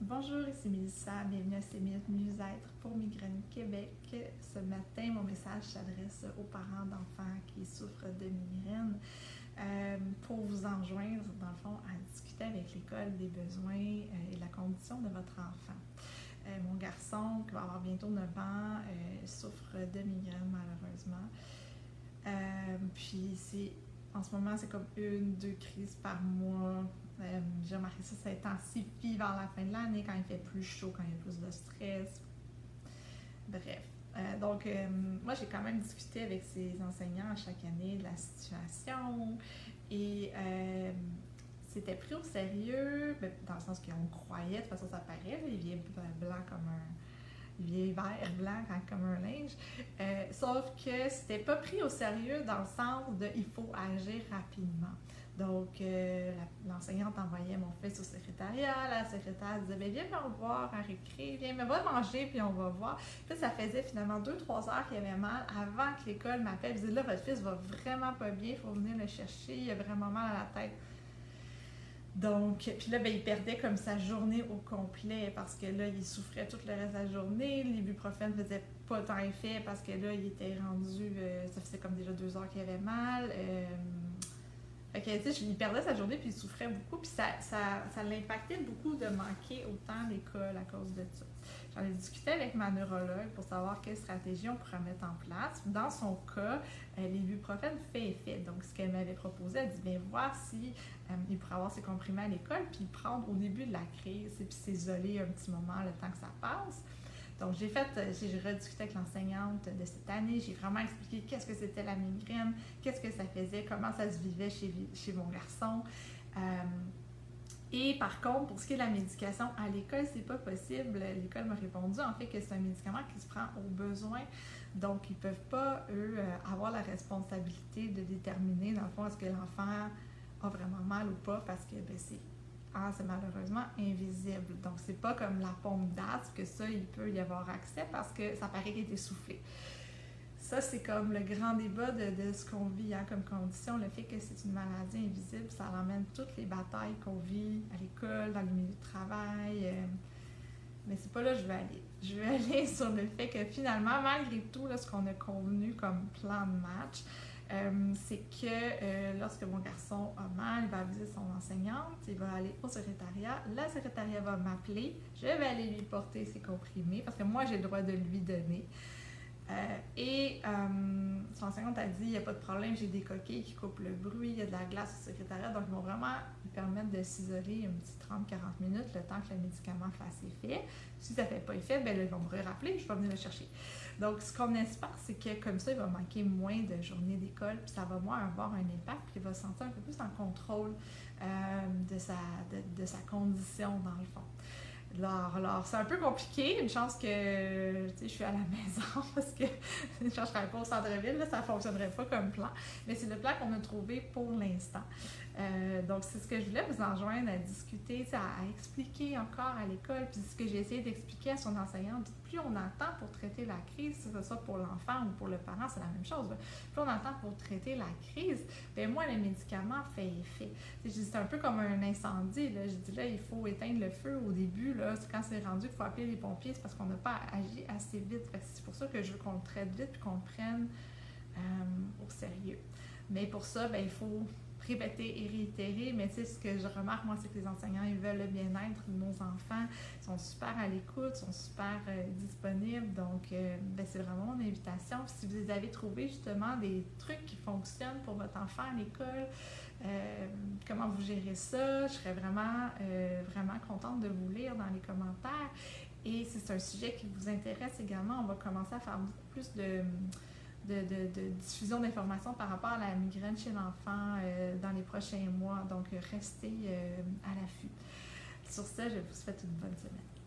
Bonjour, ici Mélissa, bienvenue à ces minutes mieux-être pour Migraine Québec. Ce matin, mon message s'adresse aux parents d'enfants qui souffrent de migraine pour vous enjoindre, dans le fond, à discuter avec l'école des besoins et de la condition de votre enfant. Mon garçon, qui va avoir bientôt 9 ans, souffre de migraine malheureusement. En ce moment, c'est comme 1-2 crises par mois. J'ai remarqué ça s'intensifie vers la fin de l'année quand il fait plus chaud, quand il y a plus de stress. Bref. Moi, j'ai quand même discuté avec ses enseignants chaque année de la situation et c'était pris au sérieux, dans le sens qu'on croyait, de toute façon, ça paraît, il vient blanc comme un. Il vient vert, blanc, comme un linge. Sauf que c'était pas pris au sérieux dans le sens de il faut agir rapidement. Donc, l'enseignante envoyait mon fils au secrétariat, la secrétaire disait viens me voir à récré, viens me va manger, puis on va voir. Puis ça faisait finalement 2-3 heures qu'il avait mal avant que l'école m'appelle. Il disait là, votre fils va vraiment pas bien, il faut venir le chercher, il a vraiment mal à la tête. Donc, puis là, il perdait comme sa journée au complet parce que là, il souffrait tout le reste de la journée. L'ibuprofène ne faisait pas tant effet parce que là, il était rendu, ça faisait comme déjà 2 heures qu'il avait mal. Il perdait sa journée puis il souffrait beaucoup. Puis ça l'impactait beaucoup de manquer autant l'école à cause de ça. J'en ai discuté avec ma neurologue pour savoir quelle stratégie on pourrait mettre en place. Dans son cas, l'ibuprofène fait effet. Donc, ce qu'elle m'avait proposé, elle dit bien voir si il pourrait avoir ses comprimés à l'école puis prendre au début de la crise et puis s'isoler un petit moment le temps que ça passe. Donc, j'ai rediscuté avec l'enseignante de cette année. J'ai vraiment expliqué qu'est-ce que c'était la migraine, qu'est-ce que ça faisait, comment ça se vivait chez mon garçon. Et par contre, pour ce qui est de la médication, à l'école, c'est pas possible. L'école m'a répondu en fait que c'est un médicament qui se prend au besoin. Donc, ils peuvent pas, eux, avoir la responsabilité de déterminer, dans le fond, est-ce que l'enfant a vraiment mal ou pas, parce que c'est malheureusement invisible. Donc, c'est pas comme la pompe d'asthme que ça, il peut y avoir accès parce que ça paraît qu'il est essoufflé. Ça, c'est comme le grand débat de ce qu'on vit comme condition. Le fait que c'est une maladie invisible, ça emmène toutes les batailles qu'on vit à l'école, dans le milieu de travail. Mais c'est pas là que je veux aller. Je veux aller sur le fait que finalement, malgré tout, là, ce qu'on a convenu comme plan de match, c'est que lorsque mon garçon a mal, il va aviser son enseignante, il va aller au secrétariat, la secrétariat va m'appeler, je vais aller lui porter ses comprimés parce que moi j'ai le droit de lui donner. Son enseignante a dit il n'y a pas de problème, j'ai des coquilles qui coupent le bruit, il y a de la glace au secrétariat, donc ils vont vraiment lui permettre de s'isoler un petit 30-40 minutes le temps que le médicament fasse effet. Si ça ne fait pas effet, là, ils vont me rappeler, je vais venir le chercher. Donc, ce qu'on espère, c'est que comme ça, il va manquer moins de journées d'école, puis ça va moins avoir un impact, puis il va se sentir un peu plus en contrôle de sa condition, dans le fond. Alors, c'est un peu compliqué. Une chance que je suis à la maison parce que je ne travaille pas au centre-ville, là, ça ne fonctionnerait pas comme plan. Mais c'est le plan qu'on a trouvé pour l'instant. Donc, c'est ce que je voulais vous enjoindre à discuter, à expliquer encore à l'école. Puis ce que j'ai essayé d'expliquer à son enseignante, plus on attend pour traiter la crise, que ce soit pour l'enfant ou pour le parent, c'est la même chose. Là. Plus on attend pour traiter la crise, bien moins le médicament fait effet. C'est un peu comme un incendie. Là. Je dis là, il faut éteindre le feu au début. Là, quand c'est rendu qu'il faut appeler les pompiers, c'est parce qu'on n'a pas agi assez vite. C'est pour ça que je veux qu'on le traite vite et qu'on le prenne au sérieux. Mais pour ça, il faut répéter et réitérer, mais ce que je remarque, moi, c'est que les enseignants, ils veulent le bien-être de nos enfants, ils sont super à l'écoute, sont super disponibles, donc c'est vraiment mon invitation. Puis si vous avez trouvé justement des trucs qui fonctionnent pour votre enfant à l'école, comment vous gérez ça, je serais vraiment, vraiment contente de vous lire dans les commentaires. Et si c'est un sujet qui vous intéresse également, on va commencer à faire beaucoup plus de diffusion d'informations par rapport à la migraine chez l'enfant dans les prochains mois. Donc, restez à l'affût. Sur ce, je vous souhaite une bonne semaine.